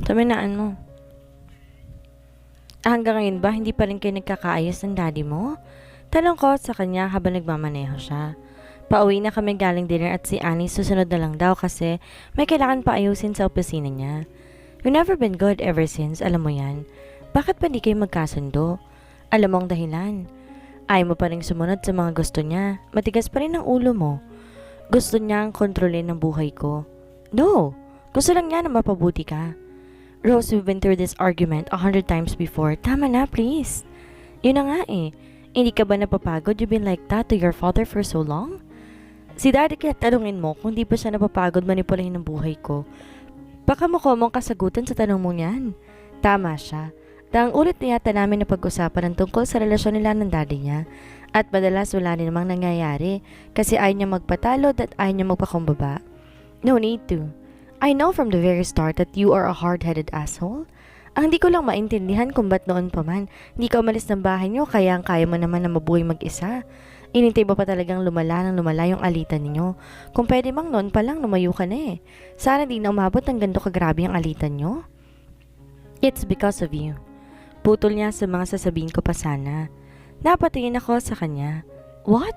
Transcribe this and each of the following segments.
Taminaan mo. Hanggang ngayon ba hindi pa rin kayo nagkakaayos ng daddy mo? Tanong ko sa kanya habang nagmamaneho siya. Pauwi na kami galing dinner at si Annie susunod na lang daw kasi may kailangan pa ayusin sa opisina niya. You've never been good ever since, alam mo yan. Bakit pa di kayo magkasundo? Alam mo ang dahilan. Ayaw mo pa rin sumunod sa mga gusto niya. Matigas pa rin ang ulo mo. Gusto niya ang kontrolin ng buhay ko. No! Gusto lang niya na mapabuti ka. Rose, we've been through this argument 100 times before. Tama na, please. Yun na nga eh. Hindi ka ba napapagod? You've been like that to your father for so long? Si daddy kaya tanungin mo kung di ba siya napapagod manipulahin ng buhay ko. Baka mong kasagutan sa tanong mo niyan. Tama siya. Daang ulit na yata namin na pag-usapan ng tungkol sa relasyon nila ng daddy niya. At madalas wala rin namang nangyayari kasi ayaw niya magpatalo at ayaw niya magpakumbaba. No need to. I know from the very start that you are a hard-headed asshole. Ang hindi ko lang maintindihan kung ba't noon pa man, hindi ka umalis ng bahay niyo kaya ang kaya mo naman na mabuhay mag-isa. Inintay mo pa talagang lumala ng lumala yung alitan niyo. Kung pwede mang noon pa lang lumayo ka na eh. Sana di na umabot ng ganito kagrabe ang alitan niyo. It's because of you. Putol niya sa mga sasabihin ko pa sana. Napatingin ako sa kanya. What?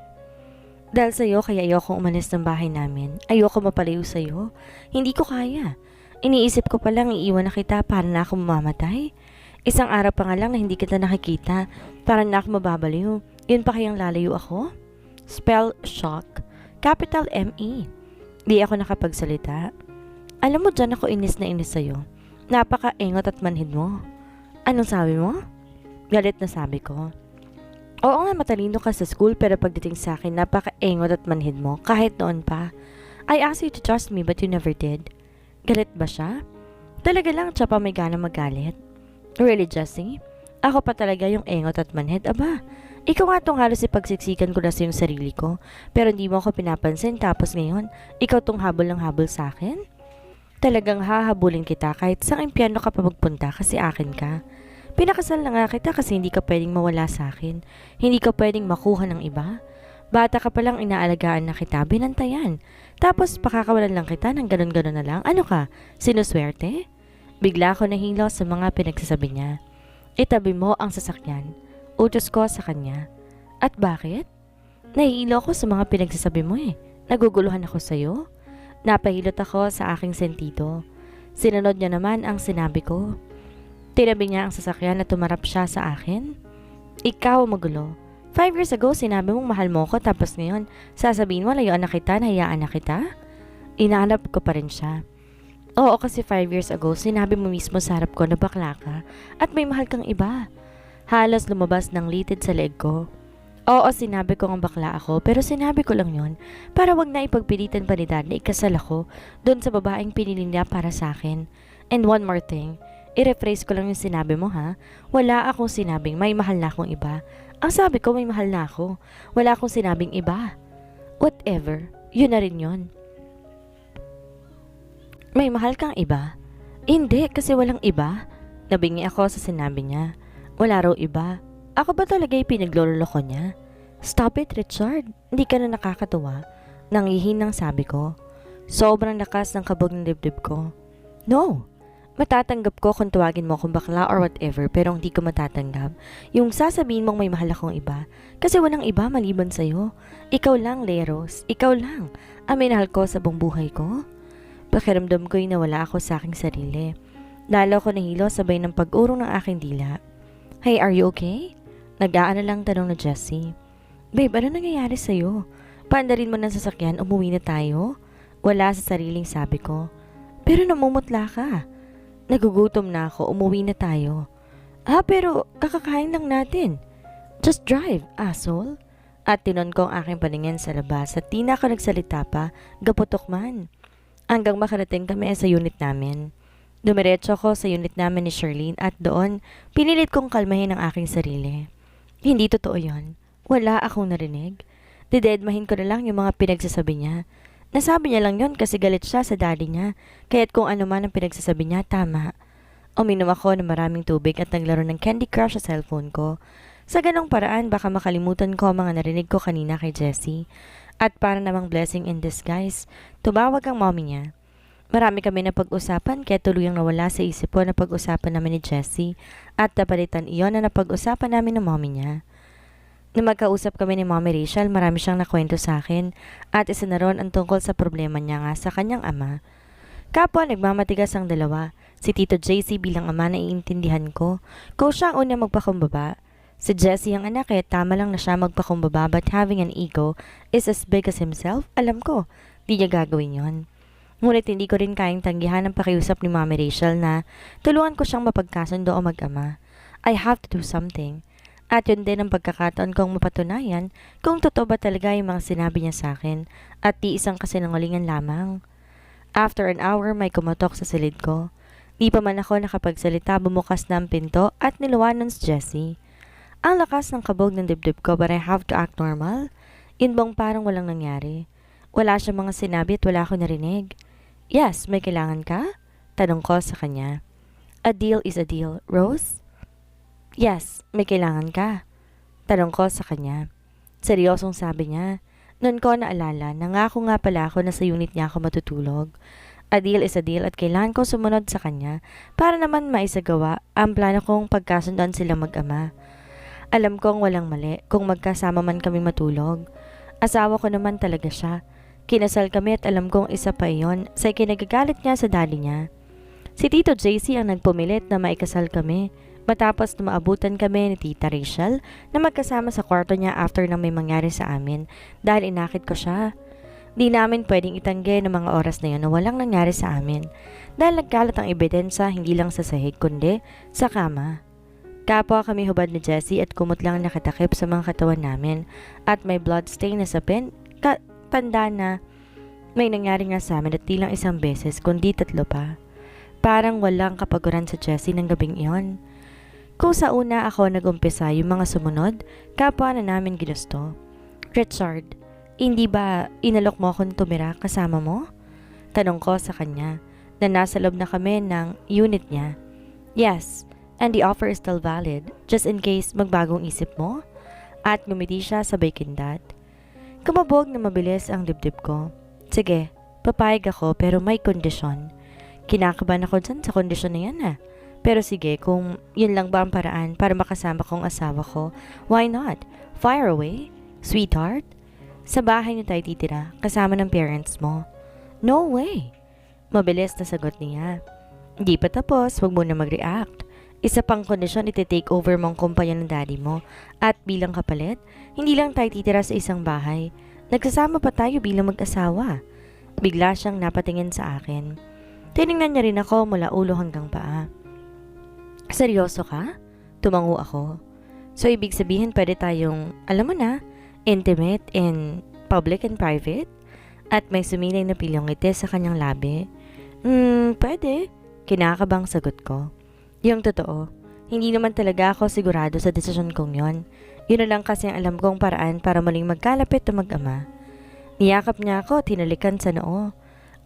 Dahil sa'yo kaya ayokong umalis ng bahay namin. Ayoko mapalayo sa'yo. Hindi ko kaya. Iniisip ko palang iiwan na kita para na ako mamamatay. Isang araw pa nga lang na hindi kita nakikita. Para na ako mababaliw. Yun pa kayang lalayo ako? Spell shock. Capital M-E. Di ako nakapagsalita. Alam mo dyan ako inis na inis sa'yo. Napaka-engot at manhid mo. Anong sabi mo? Galit na sabi ko. Oo nga, matalino ka sa school pero pagdating sa akin, napaka-engot at manhid mo, kahit noon pa. I asked you to trust me but you never did. Galit ba siya? Talaga lang siya pa may gana magalit. Really, Jessie? Ako pa talaga yung engot at manhid, aba. Ikaw nga tong halos ipagsiksikan ko na sa yung sarili ko, pero hindi mo ako pinapansin tapos ngayon, ikaw tong habol ng habol sa akin? Talagang hahabulin kita kahit sa impyerno ka pa magpunta kasi akin ka. Pinakasal na nga kita kasi hindi ka pwedeng mawala sa akin. Hindi ka pwedeng makuha ng iba. Bata ka palang inaalagaan na kita, binantayan. Tapos pakakawalan lang kita ng ganon-ganon na lang. Ano ka? Sinuswerte? Bigla ako nahilo sa mga pinagsasabi niya. Itabi mo ang sasakyan. Utos ko sa kanya. At bakit? Nahihilo ko sa mga pinagsasabi mo eh. Naguguluhan ako sa'yo. Napahilot ako sa aking sentido. Sinunod niya naman ang sinabi ko. Tinabi niya ang sasakyan at tumarap siya sa akin. Ikaw magulo. 5 years ago, sinabi mong mahal mo ko tapos ngayon, sasabihin mo layuan na kita, nahiyaan na kita? Inaanap ko pa rin siya. Oo, kasi 5 years ago, sinabi mo mismo sa harap ko na bakla ka at may mahal kang iba. Halos lumabas ng litid sa leeg ko. Oo, sinabi ko ang bakla ako pero sinabi ko lang yon para wag na ipagpilitan pa ni Dad na ikasal ako doon sa babaeng pinili niya para sa akin. And one more thing, i-rephrase ko lang yung sinabi mo ha. Wala akong sinabing may mahal na akong iba. Ang sabi ko may mahal na ako. Wala akong sinabing iba. Whatever, yun na rin yun. May mahal kang iba? Hindi, kasi walang iba. Nabingi ako sa sinabi niya. Wala raw iba. Ako ba talaga yung pinagloloko niya? Stop it, Richard. Hindi ka na nakakatuwa. Nangihinang sabi ko. Sobrang lakas ng kabog ng dibdib ko. No! Matatanggap ko kung tawagin mo akong bakla or whatever pero hindi ko matatanggap yung sasabihin mong may mahal akong iba kasi walang iba maliban sa'yo. Ikaw lang, Leros. Ikaw lang. Ang minahal ko sa buong buhay ko. Pakiramdam ko'y nawala ako sa aking sarili. Lalo ko nahilo sabay ng pag-urong ng aking dila. Hey, are you okay? Nag-aana lang tanong na Jessie. Babe, ano nangyayari sa'yo? Paandarin mo ng sasakyan, umuwi na tayo? Wala sa sariling sabi ko. Pero namumutla ka. Nagugutom na ako, umuwi na tayo. Pero kakakain lang natin. Just drive, asshole. At tinon ko ang aking paningin sa labas at di na ako nagsalita pa, gaputok man. Hanggang makarating kami sa unit namin. Dumiretso ako sa unit namin ni Charlene at doon, pinilit kong kalmahin ang aking sarili. Hindi totoo yon. Wala akong narinig. Didedmahin ko na lang yung mga pinagsasabi niya. Nasabi niya lang yon kasi galit siya sa daddy niya, kaya't kung ano man ang pinagsasabi niya, tama. Uminom ako ng maraming tubig at naglaro ng Candy Crush sa cellphone ko. Sa ganong paraan, baka makalimutan ko ang mga narinig ko kanina kay Jessie. At para namang blessing in disguise, tumawag ang mommy niya. Marami kami na pag-usapan kaya tuluyang nawala sa isip ko na pag-usapan namin ni Jessie at napalitan iyon na napag-usapan namin ng mommy niya. Nung magkausap kami ni Mommy Rachel, marami siyang nakwento sa akin at isa na ron ang tungkol sa problema niya nga sa kanyang ama. Kapwa nagmamatigas ang dalawa. Si Tito JC bilang ama na iintindihan ko, kung siya ang una magpakumbaba. Si Jessie ang anak tama lang na siya magpakumbaba but having an ego is as big as himself, alam ko, di niya gagawin yon. Ngunit hindi ko rin kayang tanggihan ang pakiusap ni Mommy Rachel na tulungan ko siyang mapagkasundo o mag-ama. I have to do something. At yun din ang pagkakataon kong mapatunayan kung totoo ba talaga yung mga sinabi niya sa akin at di isang kasinungalingan lamang. After an hour, may kumatok sa silid ko. Di pa man ako nakapagsalita, bumukas na ang pinto at niluwanan si Jessie. Ang lakas ng kabog ng dibdib ko but I have to act normal. Yun bang parang walang nangyari. Wala siyang mga sinabi at wala ako narinig. Yes, may kailangan ka? Tanong ko sa kanya. A deal is a deal, Rose? Yes, may kailangan ka. Tanong ko sa kanya. Seryosong sabi niya. Noon ko naalala, nangako nga pala ako na sa unit niya ako matutulog. A deal is a deal at kailangan ko sumunod sa kanya para naman maisagawa ang plano kong pagkasundan sila mag-ama. Alam kong walang mali kung magkasama man kami matulog. Asawa ko naman talaga siya. Kinasal kami at alam kong isa pa iyon sa ikinagagalit niya sa daddy niya. Si Tito JC ang nagpumilit na maikasal kami. Matapos na maabutan kami ni Tita Rachel na magkasama sa kwarto niya after na may mangyari sa amin dahil inakit ko siya. Di namin pwedeng itanggi ng mga oras na yun na walang nangyari sa amin dahil nagkalat ang ebidensya hindi lang sa sahig kundi sa kama. Kapwa kami hubad ni Jessie at kumot lang nakatakip sa mga katawan namin at may blood stain na sapin tanda na may nangyari nga sa amin at di lang isang beses kundi 3 pa. Parang walang kapaguran sa Jessie ng gabing iyon. Kung sa una ako nag-umpisa yung mga sumunod, kapwa na namin ginusto. Richard, hindi ba inalok mo akong tumira kasama mo? Tanong ko sa kanya na nasa loob na kami ng unit niya. Yes, and the offer is still valid just in case magbagong isip mo? At ngumiti siya sabay kindat. Kumabog na mabilis ang dibdib ko. Sige, papayag ako pero may kondisyon. Kinakabahan ako dyan sa kondisyon na yan Pero sige, kung yun lang ba ang paraan para makasama kong asawa ko, why not? Fire away? Sweetheart? Sa bahay niyo tayo titira, kasama ng parents mo. No way! Mabilis na sagot niya. Hindi pa tapos, huwag mo na mag-react. Isa pang kondisyon iti-take over mong kumpanya ng daddy mo. At bilang kapalit, hindi lang tayo titira sa isang bahay. Nagsasama pa tayo bilang mag-asawa. Bigla siyang napatingin sa akin. Tiningnan niya rin ako mula ulo hanggang paa. Seryoso ka? Tumango ako. So, ibig sabihin pwede tayong, alam mo na, intimate in public and private? At may sumilay na pilyong ngiti sa kanyang labi. Pwede. Kinakabang sagot ko. Yung totoo, hindi naman talaga ako sigurado sa desisyon kong yon. Yun na lang kasi ang alam kong paraan para muling magkalapit na mag-ama. Niyakap niya ako, tinalikan sa noo.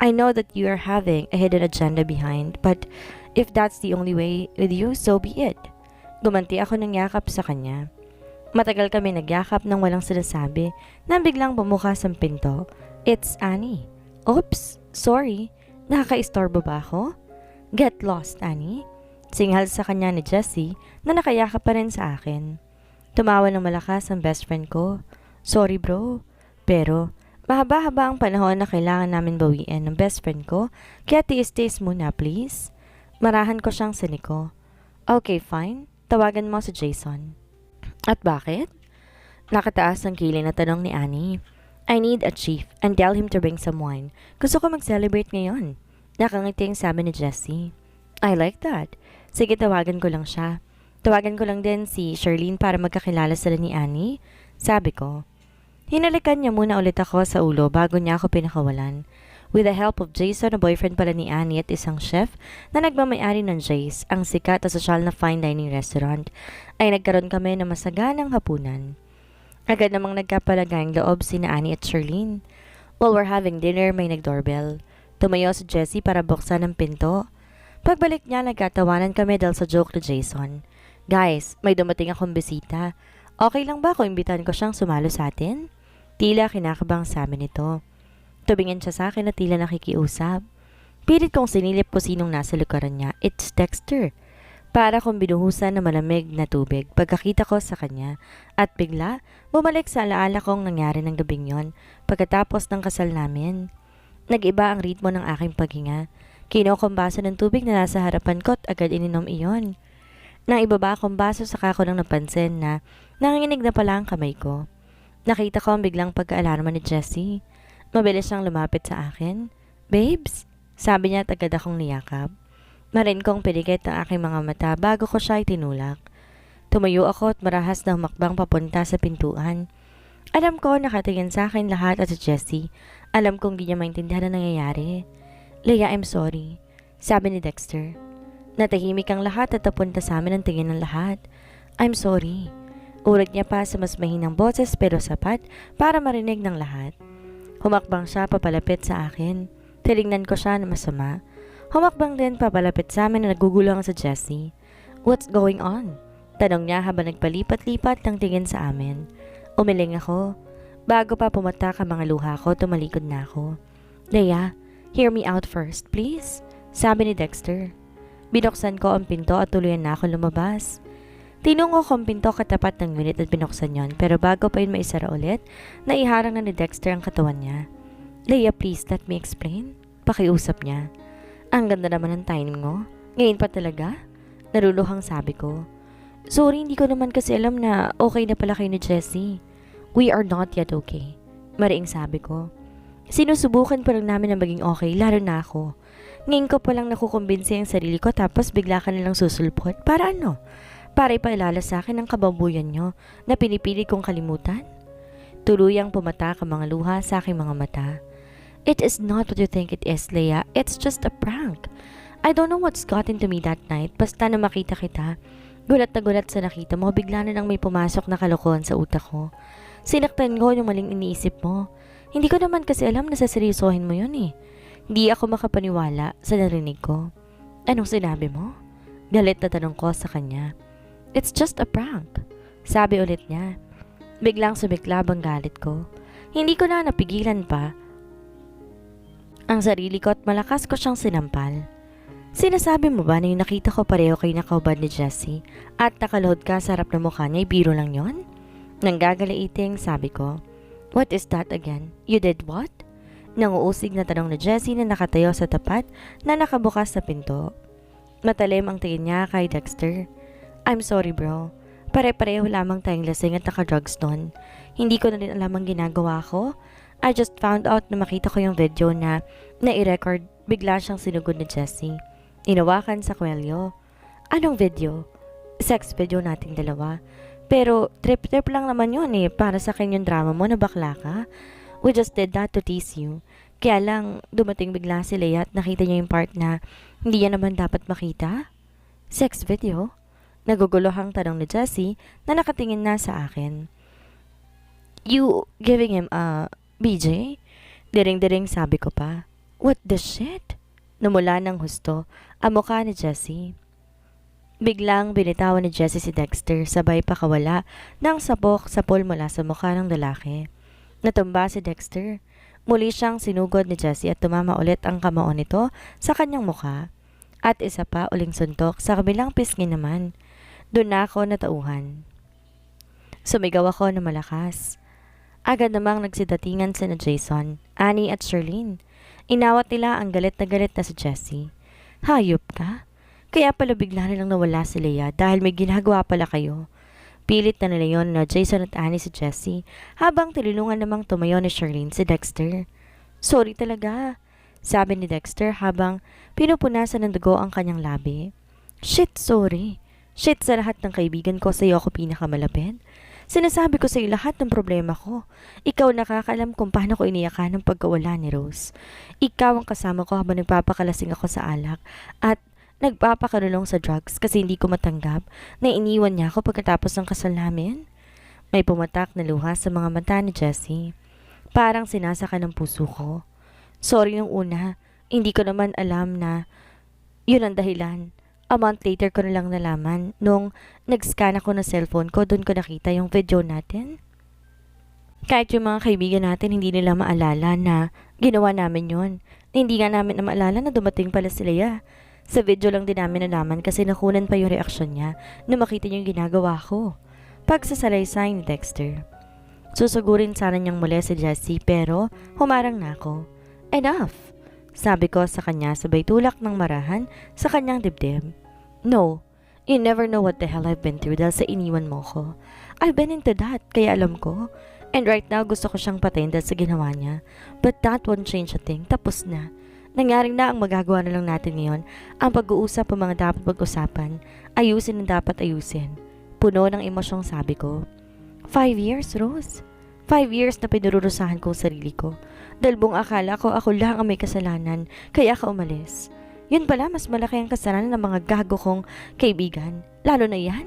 I know that you are having a hidden agenda behind, but if that's the only way with you, so be it. Gumanti ako ng yakap sa kanya. Matagal kami nagyakap nang walang sinasabi nang biglang bumukas ang pinto. It's Annie. Oops, sorry. Nakaka-istorbo ba ako? Get lost, Annie. Singhal sa kanya ni Jessie na nakayakap pa rin sa akin. Tumawa ng malakas ang best friend ko. Sorry bro, pero mahaba-haba ang panahon na kailangan namin bawiin ng best friend ko, kaya tiis-tiis muna please. Marahan ko siyang siniko. Okay, fine. Tawagan mo si Jason. At bakit? Nakataas ang kilay na tanong ni Annie. I need a chief and tell him to bring some wine. Gusto ko mag-celebrate ngayon. Nakangiti ang sabi ni Jessie. I like that. Sige, tawagan ko lang siya. Tawagan ko lang din si Charlene para magkakilala sila ni Annie. Sabi ko. Hinalikan niya muna ulit ako sa ulo bago niya ako pinakawalan. With the help of Jason, na boyfriend pala ni Annie at isang chef na nagmamayari ng Jace, ang sikat at sosyal na fine dining restaurant, ay nagkaroon kami ng masaganang hapunan. Agad namang nagkapalagayang loob sina Annie at Charlene. While we're having dinner, may nagdoorbell. Tumayo si Jessie para buksan ang pinto. Pagbalik niya, nagkatawanan kami dahil sa joke ni Jason. Guys, may dumating akong bisita. Okay lang ba kung imbitahan ko siyang sumalo sa atin? Tila kinakabang sa amin ito. Tumingin siya sa akin at tila nakikiusap. Pilit kong sinilip ko sinong nasa likuran niya. It's Dexter. Para kong binuhusan ng malamig na tubig pagkakita ko sa kanya at bigla bumalik sa alaala kong nangyari ng gabing yon pagkatapos ng kasal namin. Nag-iba ang ritmo ng aking paghinga. Kinuha kong baso ng tubig na nasa harapan ko at agad ininom iyon. Nang ibaba akong baso saka ko lang napansin na nanginginig na pala ang kamay ko. Nakita ko ang biglang pagka-alarma ni Jessie. Mabilis siyang lumapit sa akin. "Babes?" Sabi niya at agad akong niyakap. Marin kong piligit ang aking mga mata bago ko siya itinulak. Tumayo ako at marahas na humakbang papunta sa pintuan. Alam ko nakatingin sa akin lahat at si Jessie. Alam kong di niya maintindihan ang nangyayari. "Leia, I'm sorry," sabi ni Dexter. Natahimik ang lahat at napunta sa amin ang tingin ng lahat. "I'm sorry." Ulit niya pa sa mas mahinang boses pero sapat para marinig ng lahat. Humakbang siya papalapit sa akin. Tinignan ko siya na masama. Humakbang din papalapit sa amin na nagugulong sa Jessie. "What's going on?" Tanong niya habang nagpalipat-lipat ng tingin sa amin. Umiling ako. Bago pa pumatak ang mga luha ko, tumalikod na ako. "Leia, hear me out first, please," sabi ni Dexter. Binuksan ko ang pinto at tuluyan na ako lumabas. Tinungo ko ang pinto katapat ng unit at binuksan yon pero bago pa yun maisara ulit, naiharang na ni Dexter ang katawan niya. "Leia, please let me explain," pakiusap niya. "Ang ganda naman ng timing mo. Ngayon pa talaga?" Naruluhang sabi ko. "Sorry, hindi ko naman kasi alam na okay na pala kayo ni Jessie." "We are not yet okay," mariing sabi ko. "Sinusubukan pa lang namin na maging okay, lalo na ako. Ngayon ko palang nakukumbinsi ang sarili ko tapos bigla ka nilang susulpot. Para ano? Para ipaalala sa akin ang kababuyan nyo na pinipili kong kalimutan?" Tuluyang pumatak ang mga luha sa aking mga mata. "It is not what you think it is, Leia. It's just a prank. I don't know what's got into me that night. Basta na makita kita. Gulat na gulat sa nakita mo, bigla na lang may pumasok na kalokohan sa utak ko. Sinaktan ko yung maling iniisip mo. Hindi ko naman kasi alam na saseryosohin mo yun eh. Hindi ako makapaniwala sa narinig ko." "Anong sinabi mo?" Galit na tanong ko sa kanya. "It's just a prank," sabi ulit niya. Biglang sumiklab ang galit ko. Hindi ko na napigilan pa ang sarili ko at malakas ko siyang sinampal. "Sinasabi mo ba na yung nakita ko pareho kayo nakaubad ni Jessie at nakalohod ka sa harap ng mukha niya, biro lang yon?" Nanggagaliiting sabi ko. "What is that again? You did what?" Nanguusig na tanong ni Jessie na nakatayo sa tapat na nakabukas sa pinto. Matalim ang tingin niya kay Dexter. "I'm sorry bro. Pare-pareho lamang tayong lasing at naka-drugs nun. Hindi ko na rin alam ang ginagawa ko. I just found out na makita ko yung video na i-record, bigla siyang sinugod ni Jessie. Inawakan sa kwelyo." "Anong video?" "Sex video nating dalawa. Pero trip-trip lang naman yun eh, para sa akin yung drama mo na bakla ka. We just did that to tease you. Kaya lang dumating bigla si Leia at nakita niya yung part na hindi niya naman dapat makita." "Sex video?" Naguguluhang tanong ni Jessie na nakatingin na sa akin. "You giving him a BJ?" Diring-diring sabi ko pa. "What the shit?" Namula ng husto ang mukha ni Jessie. Biglang binitawan ni Jessie si Dexter sabay pakawala ng sapok-sapol mula sa mukha ng lalaki. Natumba si Dexter. Muli siyang sinugod ni Jessie at tumama ulit ang kamao nito sa kanyang mukha. At isa pa uling suntok sa kabilang pisngi naman. Doon na ako natauhan. Sumigaw ako na malakas. Agad namang nagsidatingan sina Jason, Annie at Charlene. Inawat nila ang galit na si Jessie. "Hayop ka? Kaya pala bigla nilang nawala si Leia dahil may ginagawa pala kayo." Pilit na nila yon na Jason at Annie si Jessie habang tinulungan namang tumayo ni Charlene si Dexter. "Sorry talaga," sabi ni Dexter habang pinupunasan ng dugo ang kanyang labi. "Shit, sorry. Shit sa lahat ng kaibigan ko, sa'yo ako pinakamalapit. Sinasabi ko sa'yo lahat ng problema ko. Ikaw nakakaalam kung paano ko iniyakan ng pagkawala ni Rose. Ikaw ang kasama ko habang nagpapakalasing ako sa alak at nagpapakarulong sa drugs kasi hindi ko matanggap na iniwan niya ako pagkatapos ng kasal namin." May pumatak na luha sa mga mata ni Jessie. Parang sinasaka ng puso ko. Sorry nung una, hindi ko naman alam na yun ang dahilan. A month later ko na lang nalaman nung nag-scan ako ng cellphone ko, doon ko nakita yung video natin. Kahit yung mga kaibigan natin hindi nila maalala na Ginawa namin yon. Hindi nga namin na maalala na dumating pala si Leia. Sa video lang din namin nalaman kasi nakunan pa yung reaksyon niya na makita niyo yung ginagawa ko. Pagsasalaysay ni Dexter. Susugurin sana niyang muli si Jessie pero humarang na ako. Enough! Sabi ko sa kanya sabay tulak ng marahan sa kanyang dibdib. No, you never know what the hell I've been through dahil sa iniwan mo ko. I've been into that, kaya alam ko. And right now, gusto ko siyang patayin dahil sa ginawa niya. But that won't change a thing. Tapos na. Nangyaring na ang magagawa na lang natin ngayon. Ang pag-uusap ang mga dapat pag-usapan. Ayusin ang dapat ayusin. Puno ng emosyong sabi ko. 5 years, Rose. 5 years na pinururusahan ko ang sarili ko. Dahil buong akala ko ako lang ang may kasalanan. Kaya ka umalis. Yun pala, mas malaki ang kasalanan ng mga gago kong kaibigan. Lalo na yan.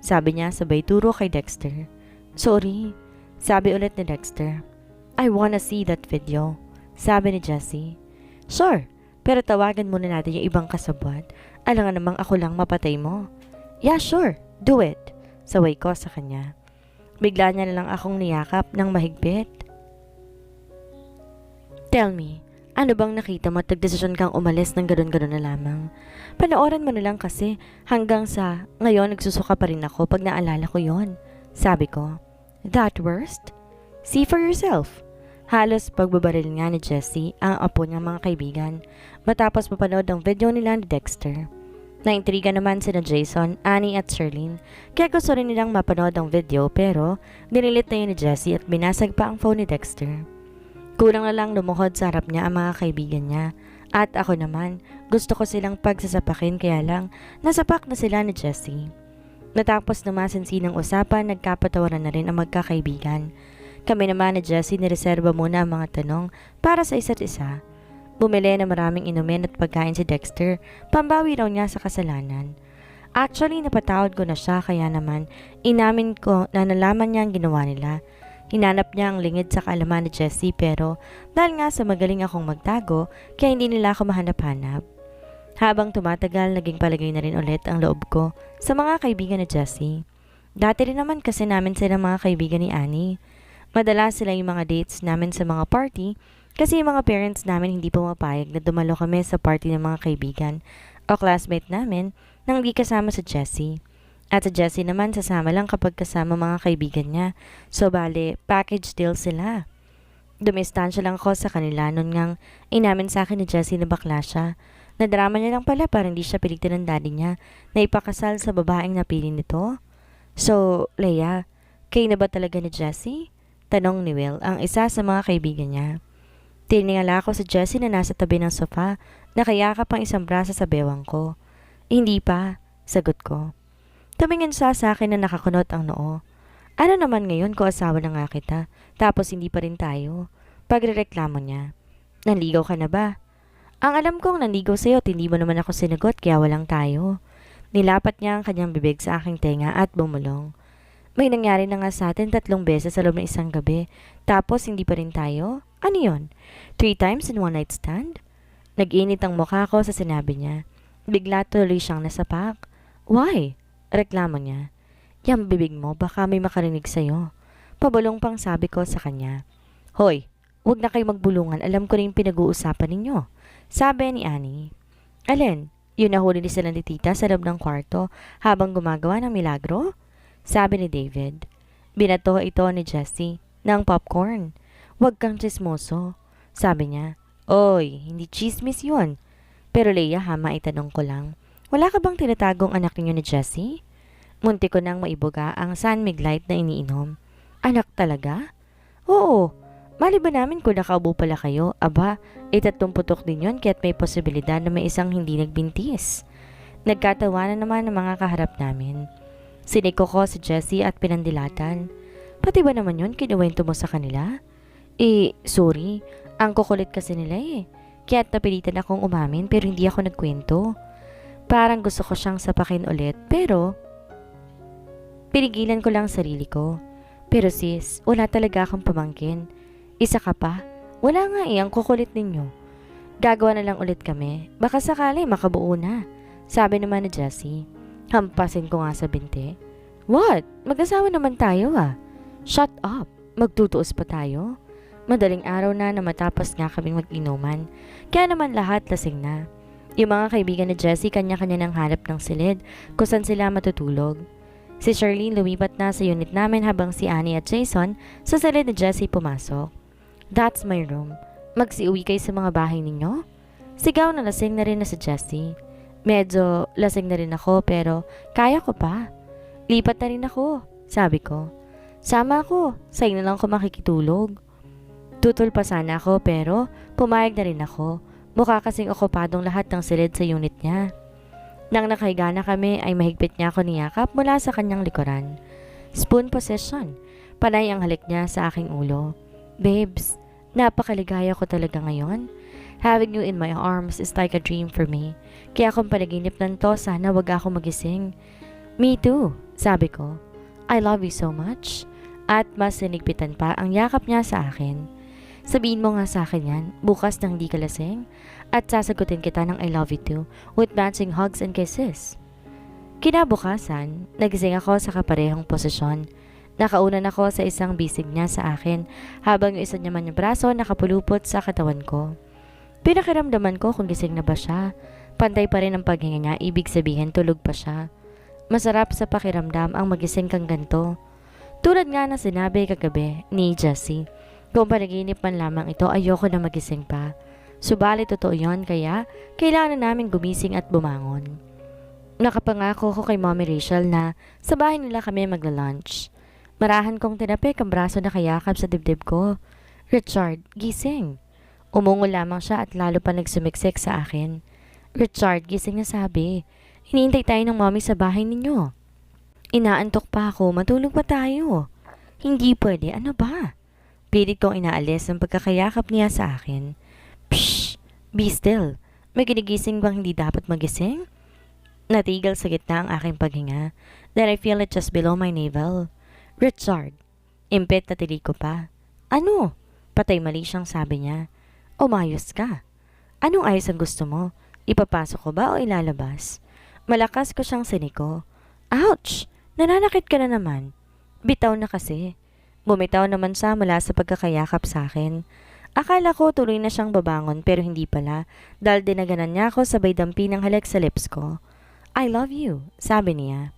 Sabi niya sabay turo kay Dexter. Sorry. Sabi ulit ni Dexter. I wanna see that video. Sabi ni Jessie. Sure, pero tawagan muna natin yung ibang kasabwat. Alangan namang ako lang mapatay mo. Yeah, sure. Do it. Saway ko sa kanya. Bigla niya na lang akong niyakap ng mahigpit. Tell me, ano bang nakita mo at nagdesisyon kang umalis ng gano'n-gano'n na lamang? Panoorin mo na lang kasi hanggang sa ngayon nagsusuka pa rin ako pag naalala ko yon. Sabi ko. That worst? See for yourself. Halos pagbabaril nga ni Jessie ang apo niyang mga kaibigan matapos mapanood ang video nila ni Dexter. Naintriga naman sina Jason, Annie at Sherlyn kaya gusto rin nilang mapanood ang video pero dinilit na yun ni Jessie at binasag pa ang phone ni Dexter. Kulang na lang lumuhod sa harap niya ang mga kaibigan niya at ako naman gusto ko silang pagsasapakin kaya lang nasapak na sila ni Jessie. Natapos na masinsinang usapan, nagkapatawaran na rin ang magkakaibigan. Kami naman ni Jessie nireserba muna ang mga tanong para sa isa't isa. Bumili na maraming inumin at pagkain si Dexter, pambawi raw niya sa kasalanan. Actually, napatawad ko na siya kaya naman inamin ko na nalaman niya ang ginawa nila. Hinanap niya ang lingid sa kaalaman ni Jessie pero dahil nga sa magaling akong magtago, kaya hindi nila ako mahanap-hanap. Habang tumatagal, naging palagay na rin ulit ang loob ko sa mga kaibigan ni Jessie. Dati rin naman kasi namin sila mga kaibigan ni Annie. Madalas sila yung mga dates namin sa mga party kasi yung mga parents namin hindi pumapayag na dumalo kami sa party ng mga kaibigan o classmate namin nang di kasama sa Jessie. At sa Jessie naman sasama lang kapag kasama mga kaibigan niya. So bale, package deal sila. Dumistansya lang ako sa kanila nun ngang inamin sa akin ni Jessie na bakla siya. Nadrama niya lang pala para hindi siya pilitin ng daddy niya na ipakasal sa babaeng napili nito. So, Leia, kayo na ba talaga ni Jessie? Tanong ni Will, ang isa sa mga kaibigan niya. Tiningala ko si Jessie na nasa tabi ng sofa, nakayakap ang isang braso sa bewang ko. Hindi pa, sagot ko. Tumingin siya sa akin na nakakunot ang noo. Ano naman ngayon ko asawa na nga kita, tapos hindi pa rin tayo? Pagrereklamo niya. Nanligaw ka na ba? Ang alam kong nanligaw sa'yo at hindi mo naman ako sinagot kaya walang tayo. Nilapat niya ang kanyang bibig sa aking tenga at bumulong. May nangyari na nga sa atin 3 beses sa loob ng isang gabi. Tapos hindi pa rin tayo? Ano yon? 3 times in 1 night stand? Nag-init ang mukha ko sa sinabi niya. Bigla tuloy siyang nasapak. Why? Reklamo niya. Yang bibig mo baka may makarinig sa'yo. Pabulong pang sabi ko sa kanya. Hoy, huwag na kayo magbulungan. Alam ko rin pinag-uusapan ninyo. Sabi ni Annie. Alin? Yun nahuli ni sila ni tita sa loob ng kwarto habang gumagawa ng milagro? Sabi ni David. Binato ito ni Jessie ng popcorn. Huwag kang chismoso. Sabi niya. Oy, hindi chismis yun. Pero Leia, hama itanong ko lang. Wala ka bang tinatagong anak ninyo ni Jessie? Munti ko nang maibuga ang San Miglite na iniinom. Anak talaga? Oo. Mali ba namin kung nakaubo pala kayo? Aba, 30 putok din yun kaya't may posibilidad na may isang hindi nagbintis. Nagkatawanan naman ng mga kaharap namin. Siniko ko si Jessie at pinandilatan. Pati ba naman yun kinuwento mo sa kanila? Sorry. Ang kukulit kasi nila Kaya't napilitan akong umamin pero hindi ako nagkwento. Parang gusto ko siyang sapakin ulit pero pinigilan ko lang sarili ko. Pero sis, wala talaga akong pamangkin. Isa ka pa? Wala nga ang kukulit ninyo. Gagawa na lang ulit kami. Baka sakali makabuo na. Sabi naman ni Jessie. Hampasin ko nga sa binti. What? Mag-asawa naman tayo Shut up. Magtutuos pa tayo? Madaling araw na matapos nga kaming mag-inuman. Kaya naman lahat lasing na. Yung mga kaibigan ni Jessie kanya-kanya nang hanap ng silid kung saan sila matutulog. Si Charlene lumipat na sa unit namin habang si Annie at Jason sa silid ni Jessie pumasok. That's my room. Magsiuwi kayo sa mga bahay ninyo? Sigaw na lasing na rin na si Jessie. Medyo lasing na rin ako pero kaya ko pa. Lipat na rin ako, sabi ko. Sama ako, sa'yo na lang ako makikitulog. Tutol pa sana ako pero pumayag na rin ako. Mukha kasing okupadong lahat ng silid sa unit niya. Nang nakahiga na kami ay mahigpit niya ako niyakap mula sa kanyang likuran. Spoon possession. Panay ang halik niya sa aking ulo. Babes, napakaligaya ko talaga ngayon. Having you in my arms is like a dream for me. Kaya kung panaginip ng to, sana wag ako magising. Me too, sabi ko. I love you so much. At mas sinigpitan pa ang yakap niya sa akin. Sabihin mo nga sa akin yan, bukas nang di ka lasing, at sasagutin kita ng I love you too, with matching hugs and kisses. Kinabukasan, nagising ako sa kaparehong posisyon. Nakaunan ako sa isang bisig niya sa akin, habang yung isa naman yung braso nakapulupot sa katawan ko. Pinakiramdaman ko kung gising na ba siya. Pantay pa rin ang paghinga niya, ibig sabihin tulog pa siya. Masarap sa pakiramdam ang magising kang ganito. Tulad nga na sinabi kagabi ni Jessie, kung panaginip man lamang ito, ayoko na magising pa. Subalit totoo yon, kaya kailangan na namin gumising at bumangon. Nakapangako ko kay Mommy Rachel na sa bahay nila kami magla-lunch. Marahan kong tinapik ang braso na kayakap sa dibdib ko. Richard, gising. Umungo lamang siya at lalo pa nagsumiksik sa akin. Richard, gising na sabi. Hinihintay tayo ng mommy sa bahay ninyo. Inaantok pa ako, matulog pa tayo. Hindi pwede, ano ba? Pilit kong inaalis ang pagkakayakap niya sa akin. Pshh! Be still. May ginigising bang hindi dapat magising? Natigil sa gitna ang aking paghinga. Then I feel it just below my navel. Richard! Impit na tili ko pa. Ano? Patay mali siyang sabi niya. Umayos ka. Anong ayos ang gusto mo? Ipapasok ko ba o ilalabas? Malakas ko siyang siniko. Ouch! Nananakit ka na naman. Bitaw na kasi. Bumitaw naman siya mula sa pagkakayakap sa akin. Akala ko tuloy na siyang babangon pero hindi pala dahil dinaganan niya ako sabay dampi ng halik sa lips ko. I love you, sabi niya.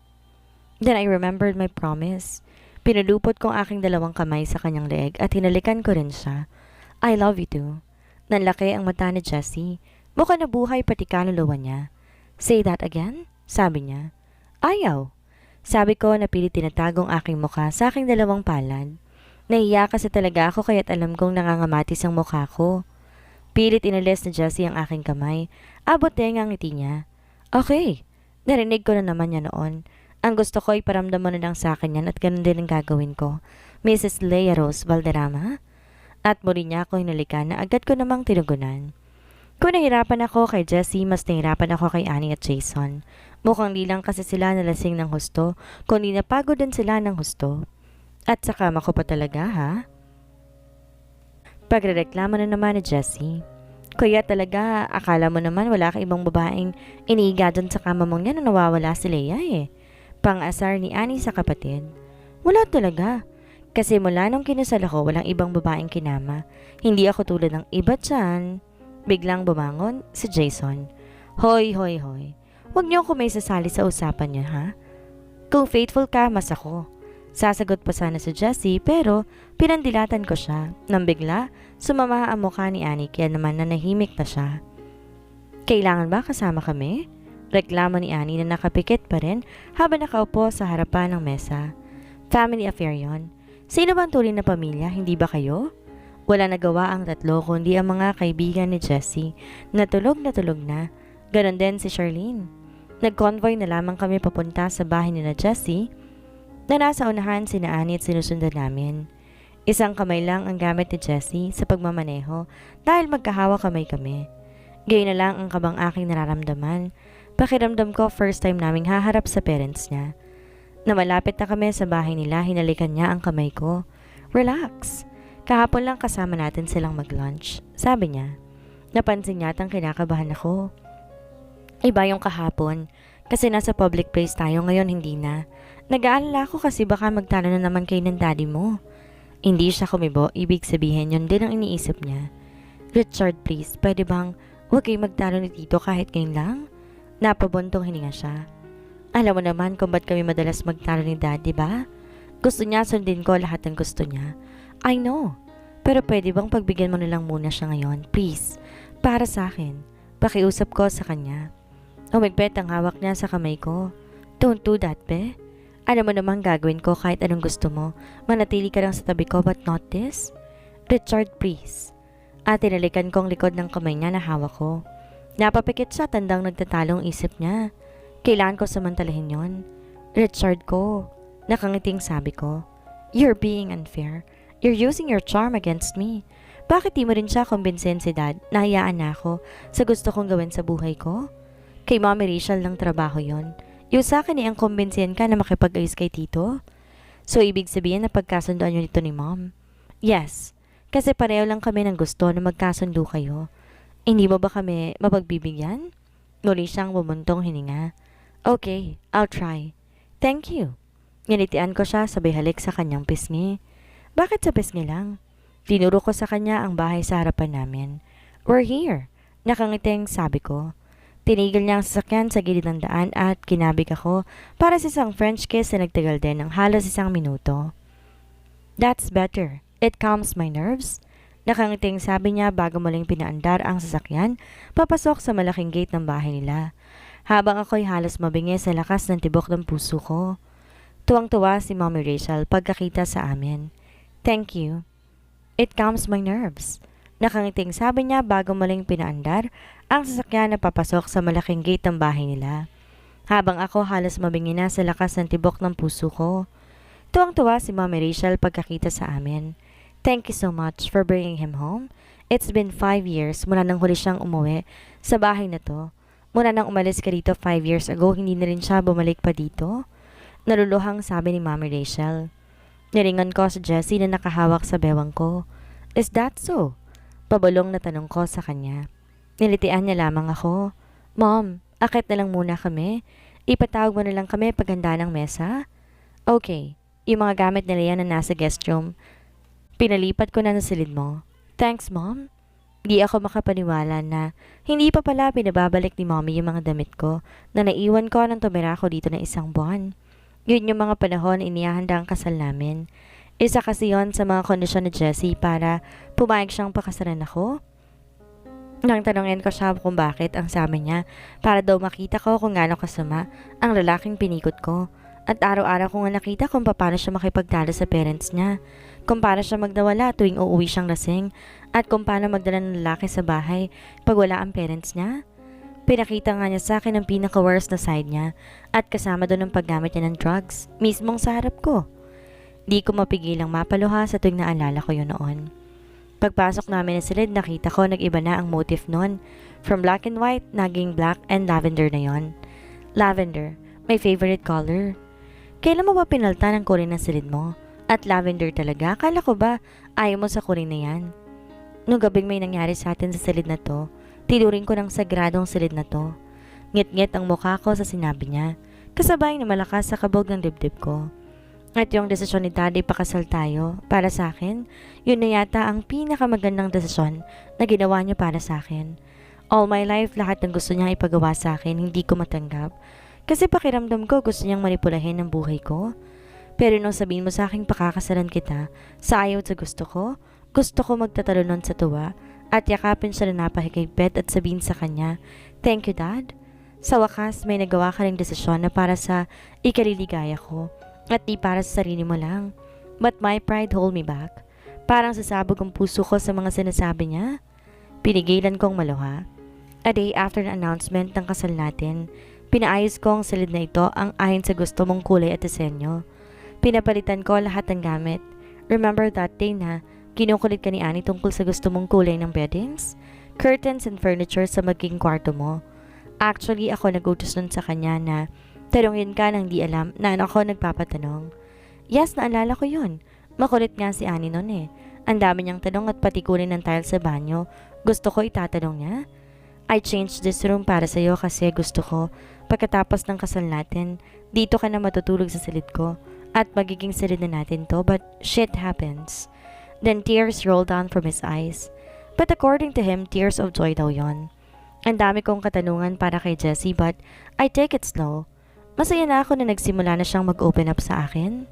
Then I remembered my promise. Pinulupot ko ang aking dalawang kamay sa kanyang leeg at hinalikan ko rin siya. I love you too. Nanlaki ang mata ni Jessie. Mukha na buhay pati kaluluwa niya. Say that again, sabi niya. Ayaw. Sabi ko na pilit tinatagong aking mukha sa aking dalawang palad. Nahiya kasi talaga ako kaya't alam kong nangangamatis ang mukha ko. Pilit inalis ni Jessie ang aking kamay. Abot ang ngiti niya. Okay, narinig ko na naman niya noon. Ang gusto ko ay paramdam mo na lang sa akin yan at ganun din ang gagawin ko. Mrs. Leia Rose Valderrama? At muli niya ako hinalikan na agad ko namang tinugunan. Kung nahirapan ako kay Jessie, mas nahirapan ako kay Annie at Jason. Mukhang di lang kasi sila nalasing ng husto, kundi napagod din sila ng husto. At sa kama ko pa talaga, ha? Pagrereklamo na naman ni Jessie. Kaya talaga, akala mo naman wala ka ibang babaeng iniiga dyan sa kama mong yan na nawawala si Leia eh. Pang-asar ni Annie sa kapatid. Wala talaga. Kasi mula nung kinasal ako, walang ibang babaeng kinama. Hindi ako tulad ng iba dyan. Biglang bumangon si Jason. Hoy, hoy, hoy. Huwag niyo ako may sasali sa usapan niyo, ha? Kung faithful ka, mas ako. Sasagot pa sana si Jessie pero pinandilatan ko siya. Nang bigla, sumama ang mukha ni Annie kaya naman nanahimik na siya. Kailangan ba kasama kami? Reklamo ni Annie na nakapikit pa rin habang nakaupo sa harapan ng mesa. Family affair yon. Sino bang tuloy na pamilya? Hindi ba kayo? Wala nagawa ang tatlo kundi ang mga kaibigan ni Jessie. Natulog na. Ganon din si Charlene. Nag-convoy na lamang kami papunta sa bahay ni na Jessie na nasa unahan si Annie at sinusundan namin. Isang kamay lang ang gamit ni Jessie sa pagmamaneho dahil magkahawa kamay kami. Gayon na lang ang kabang aking nararamdaman. Pakiramdam ko first time naming haharap sa parents niya. Na malapit na kami sa bahay nila, hinalikan niya ang kamay ko. Relax. Kahapon lang kasama natin silang mag-lunch, sabi niya. Napansin yatang kinakabahan ako. Iba yung kahapon, kasi nasa public place tayo ngayon hindi na. Nag-aalala ko kasi baka magtalo na naman kayo ng daddy mo. Hindi siya kumibo, ibig sabihin yun din ang iniisip niya. Richard, please, pwede bang huwag kayong magtalo ni Tito kahit ngayon lang? Napabuntong hininga siya. Alam mo naman kung ba't kami madalas magtalo ni Dad, ba? Gusto niya sundin ko lahat ng gusto niya. I know. Pero pwede bang pagbigyan mo na lang muna siya ngayon? Please. Para sa akin. Pakiusap ko sa kanya. Umigpit ang hawak niya sa kamay ko. Don't do that, be. Alam mo naman gagawin ko kahit anong gusto mo. Manatili ka lang sa tabi ko but not this. Richard, please. At tinalikan kong likod ng kamay niya na hawak ko. Napapikit siya tandang nagtatalong isip niya. Kailangan ko samantalahin yon. Richard ko. Nakangiting sabi ko. You're being unfair. You're using your charm against me. Bakit di mo rin siya kumbinsin si Dad na hayaan na ako sa gusto kong gawin sa buhay ko? Kay Mommy Rachel lang trabaho yon. Yung sa akin ang kumbinsihan ka na makipag-ayos kay Tito? So ibig sabihin na pagkasundoan nyo nito ni Mom? Yes, kasi pareho lang kami ng gusto na magkasundo kayo. Hindi mo ba kami mapagbibigyan? Muli siyang bumuntong hininga. Okay, I'll try. Thank you. Nginitian ko siya sabay halik sa kanyang pisngi. Bakit sa pisngi lang? Tinuro ko sa kanya ang bahay sa harapan namin. We're here. Nakangiting sabi ko. Tinigil niya ang sasakyan sa gilid ng daan at kinabig ako para sa isang French kiss na nagtagal din ng halos 1 minuto. That's better. It calms my nerves. Nakangiting sabi niya bago muling pinaandar ang sasakyan papasok sa malaking gate ng bahay nila. Habang ako'y halos mabingi sa lakas ng tibok ng puso ko. Tuwang-tuwa si Mommy Rachel pagkakita sa amin. Thank you. It calms my nerves. Nakangiting sabi niya bago muling pinaandar ang sasakyan na papasok sa malaking gate ng bahay nila. Habang ako halos mabingi na sa lakas ng tibok ng puso ko. Tuwang-tuwa si Mommy Rachel pagkakita sa amin. Thank you so much for bringing him home. It's been 5 years mula nang huli siyang umuwi sa bahay na to. Mula nang umalis ka dito 5 years ago, hindi na rin siya bumalik pa dito. Naluluhang sabi ni Mommy Rachel. Nilingon ko si Jessie na nakahawak sa bewang ko. Is that so? Pabulong na tanong ko sa kanya. Nilitian niya lamang ako. Mom, akit na lang muna kami. Ipatawag mo na lang kami paghanda ng mesa. Okay, yung mga gamit nila yan na nasa guest room. Pinalipat ko na sa silid mo. Thanks, Mom. Di ako makapaniwala na hindi pa pala pinababalik ni Mommy yung mga damit ko na naiwan ko nang tumira ko dito ng 1 buwan. Yun yung mga panahon na inihahanda ang kasal namin. Isa kasi yon sa mga kondisyon ni Jessie para pumayag siyang pakasalan ako. Nang tanongin ko siya kung bakit, ang sabi niya para daw makita ko kung gaano kasama ang lalaking pinikot ko. At araw-araw ko nga nakita kung paano siya makipagtalo sa parents niya, kung paano siya magdawala tuwing uuwi siyang lasing, at kung paano magdala ng lalaki sa bahay pag wala ang parents niya. Pinakita nga niya sa akin ang pinaka-worst na side niya at kasama doon ang paggamit niya ng drugs, mismong sa harap ko. Di ko mapigilang mapaluha sa tuwing naalala ko yun noon. Pagpasok namin sa silid, nakita ko nag-iba na ang motif noon. From black and white, naging black and lavender na yon. Lavender, my favorite color. Kailan mo ba pinalta ng kulay ng silid mo? At lavender talaga? Akala ko ba ayaw mo sa kulay na yan? Noong gabing may nangyari sa atin sa silid na to, tinuring ko ng sagradong silid na to. Ngit-ngit ang mukha ko sa sinabi niya, kasabay na malakas sa kabog ng dibdib ko. At yung desisyon ni Daddy pakasal tayo, para sa akin, yun na yata ang pinakamagandang desisyon na ginawa niya para sa akin. All my life, lahat ng gusto niya ipagawa sa akin, hindi ko matanggap. Kasi pakiramdam ko gusto niyang manipulahin ang buhay ko. Pero nung sabihin mo sa akin pakakasalan kita, sa ayaw sa gusto ko magtatalunan sa tuwa at yakapin siya na napahigpit at sabihin sa kanya, thank you, Dad. Sa wakas, may nagawa ka ring desisyon na para sa ikaliligaya ko. At di para sa sarili mo lang. But my pride hold me back. Parang sasabog ang puso ko sa mga sinasabi niya. Pinigilan kong maluha. A day after the announcement ng kasal natin, pinaayos ko ang silid na ito ang ayon sa gusto mong kulay at disenyo. Pinapalitan ko lahat ng gamit. Remember that day na kinukulit ka ni Annie tungkol sa gusto mong kulay ng beddings, curtains and furniture sa magiging kwarto mo. Actually, ako nag-utos nun sa kanya na tanungin ka nang di alam na ako nagpapatanong. Yes, naalala ko yun. Makulit nga si Annie nun eh. Ang dami niyang tanong at pati kunin ng tile sa banyo. Gusto ko itatanong niya. I changed this room para sa'yo kasi gusto ko, pagkatapos ng kasal natin, dito ka na matutulog sa silid ko At magiging solid na natin to, but shit happens. Then tears roll down from his eyes. But according to him, tears of joy daw yon. Ang dami kong katanungan para kay Jessie but I take it slow. Masaya na ako na nagsimula na siyang mag-open up sa akin.